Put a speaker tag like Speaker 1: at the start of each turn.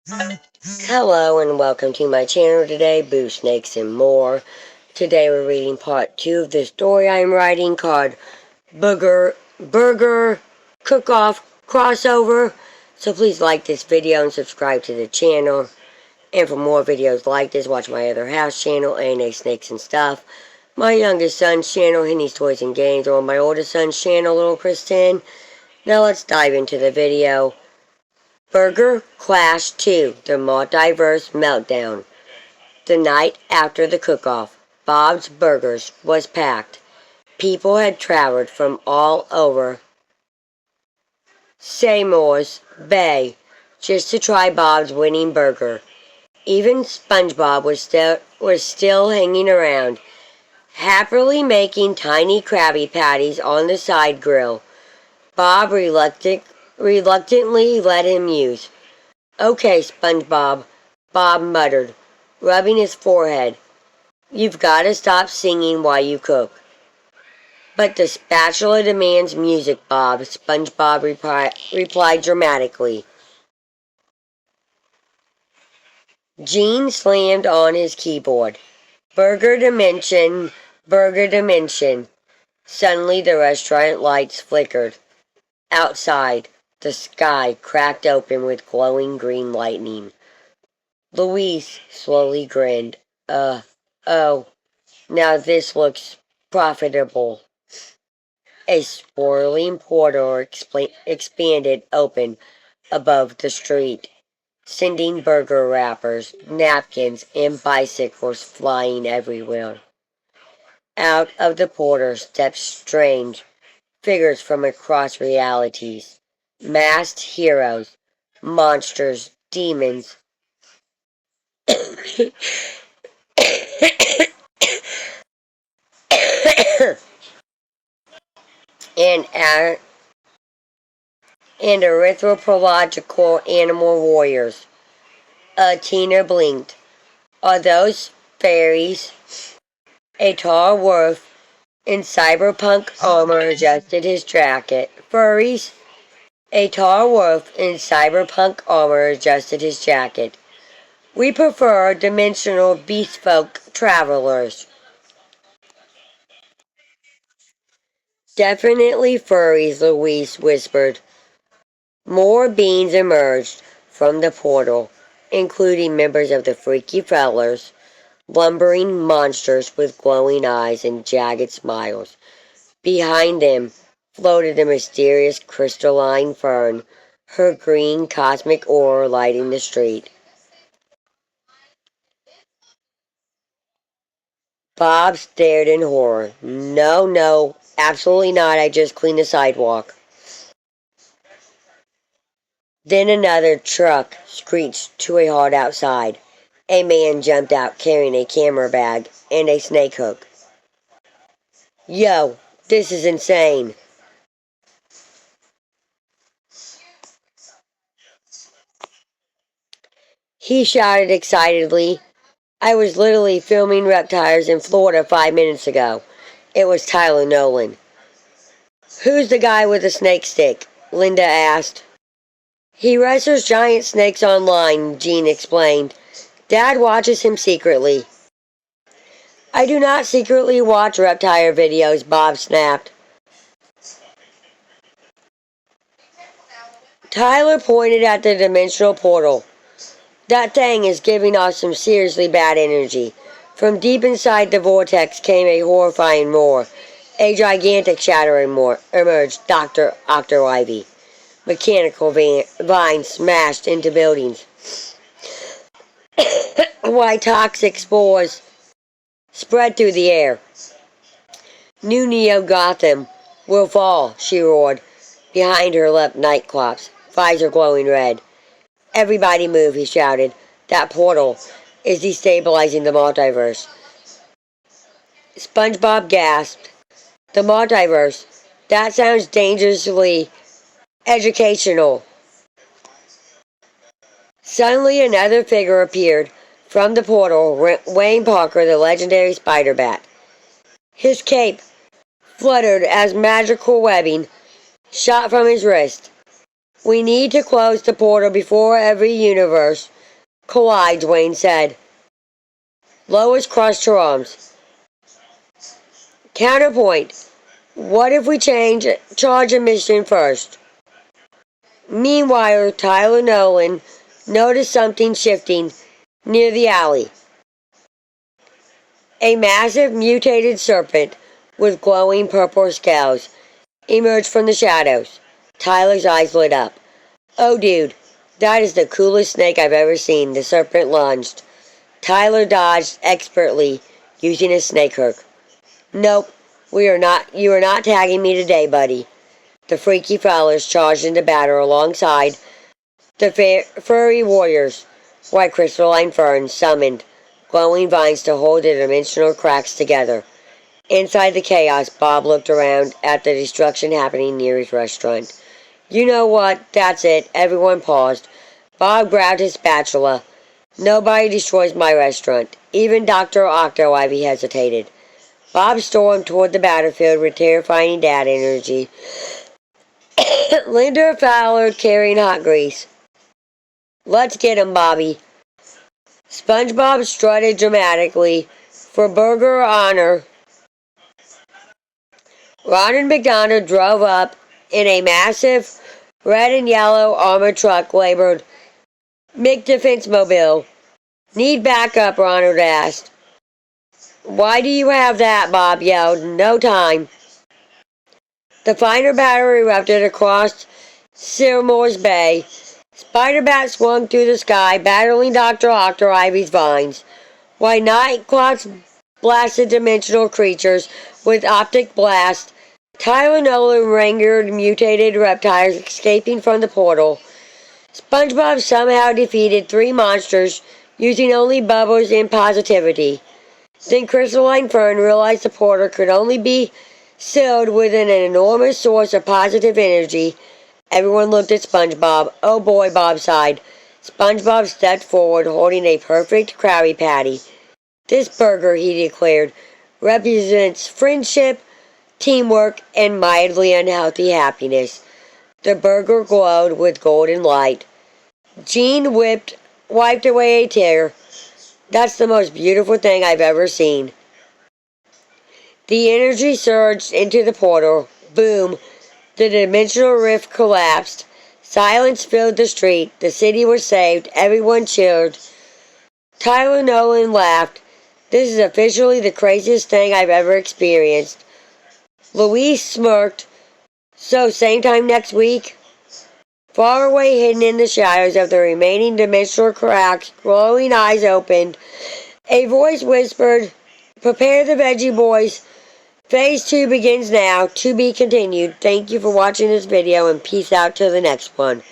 Speaker 1: Hello and welcome to my channel today, Boo Snakes and More. Today we're reading part 2 of the story I'm writing called Burger Cook-Off Crossover. So please like this video and subscribe to the channel. And for more videos like this, watch my other house channel, A&A Snakes and Stuff. My youngest son's channel, Henny's Toys and Games, or my oldest son's channel, Little Chris 10. Now let's dive into the video. Burger Clash 2, The Multiverse Meltdown. The night after the cook-off, Bob's Burgers was packed. People had traveled from all over Seymour's Bay just to try Bob's winning burger. Even SpongeBob was still hanging around, happily making tiny Krabby Patties on the side grill. Bob reluctantly let him use. "Okay, SpongeBob," Bob muttered, rubbing his forehead. "You've got to stop singing while you cook." "But the spatula demands music, Bob," SpongeBob replied dramatically. Gene slammed on his keyboard. "Burger dimension, burger dimension." Suddenly the restaurant lights flickered. Outside, the sky cracked open with glowing green lightning. Louise slowly grinned. Oh, now this looks profitable." A swirling portal expanded open above the street, sending burger wrappers, napkins, and bicycles flying everywhere. Out of the portal stepped strange figures from across realities. Masked heroes, monsters, demons, and anthropological animal warriors. Tina blinked. "Are those fairies?" A tall dwarf in cyberpunk armor adjusted his jacket. "Furries?" A tall dwarf in cyberpunk armor adjusted his jacket. "We prefer dimensional beastfolk travelers." "Definitely furries," Louise whispered. More beings emerged from the portal, including members of the Freaky Fellers, lumbering monsters with glowing eyes and jagged smiles. Behind them floated the mysterious crystalline fern, her green cosmic aura lighting the street. Bob stared in horror. No, absolutely not. I just cleaned the sidewalk." Then another truck screeched to a halt outside. A man jumped out carrying a camera bag and a snake hook. "Yo, this is insane." He shouted excitedly. "I was literally filming reptiles in Florida 5 minutes ago." It was Tyler Nolan. "Who's the guy with the snake stick?" Linda asked. "He wrestles giant snakes online," Gene explained. "Dad watches him secretly." "I do not secretly watch reptile videos," Bob snapped. Tyler pointed at the dimensional portal. "That thing is giving off some seriously bad energy." From deep inside the vortex came a horrifying roar. A gigantic shadow emerged. Dr. Octavie. Mechanical vines smashed into buildings. White toxic spores spread through the air. "New Neo Gotham will fall," she roared. Behind her leapt Nightclops, visor glowing red. "Everybody move," he shouted. "That portal is destabilizing the multiverse." SpongeBob gasped. "The multiverse? That sounds dangerously educational." Suddenly another figure appeared from the portal, Wayne Parker, the legendary Spider-Bat. His cape fluttered as magical webbing shot from his wrist. We need to close the portal before every universe collides, Wayne said. Lois crossed her arms. Counterpoint. What if we charge a mission first? Meanwhile, Tyler Nolan noticed something shifting near the alley. A massive mutated serpent with glowing purple scales emerged from the shadows. Tyler's eyes lit up. Oh, dude, that is the coolest snake I've ever seen, the serpent lunged. Tyler dodged expertly, using a snake hook. Nope, you are not tagging me today, buddy. The freaky fellas charged into battle alongside the furry warriors. White crystalline ferns summoned glowing vines to hold the dimensional cracks together. Inside the chaos, Bob looked around at the destruction happening near his restaurant. You know what? That's it. Everyone paused. Bob grabbed his spatula. Nobody destroys my restaurant. Even Dr. Octo Ivy hesitated. Bob stormed toward the battlefield with terrifying dad energy. Linda followed carrying hot grease. Let's get him, Bobby. SpongeBob strutted dramatically for burger honor. Ronald McDonald drove up in a massive red and yellow armored truck labeled McDefense Mobile. Need backup, Ronald asked. Why do you have that? Bob yelled. No time. The fighter battle erupted across Seymour's Bay. Spider-Bat swung through the sky, battling Dr. Octo Ivy's vines, while Nightclops blasted dimensional creatures with optic blast. Tyler Nolan wrangled mutated reptiles escaping from the portal. SpongeBob somehow defeated 3 monsters using only bubbles and positivity. Then Crystalline Fern realized the portal could only be sealed within an enormous source of positive energy. Everyone looked at SpongeBob. Oh boy, Bob sighed. SpongeBob stepped forward holding a perfect Krabby Patty. This burger, he declared, represents friendship, teamwork, and mildly unhealthy happiness. The burger glowed with golden light. Jean wiped away a tear. That's the most beautiful thing I've ever seen. The energy surged into the portal. Boom. The dimensional rift collapsed. Silence filled the street. The city was saved. Everyone cheered. Tyler Nolan laughed. This is officially the craziest thing I've ever experienced. Louise smirked. So, same time next week? Far away, hidden in the shadows of the remaining dimensional cracks, glowing eyes opened. A voice whispered, Prepare the Veggie Boys. Phase 2 begins now. To be continued. Thank you for watching this video and peace out till the next one.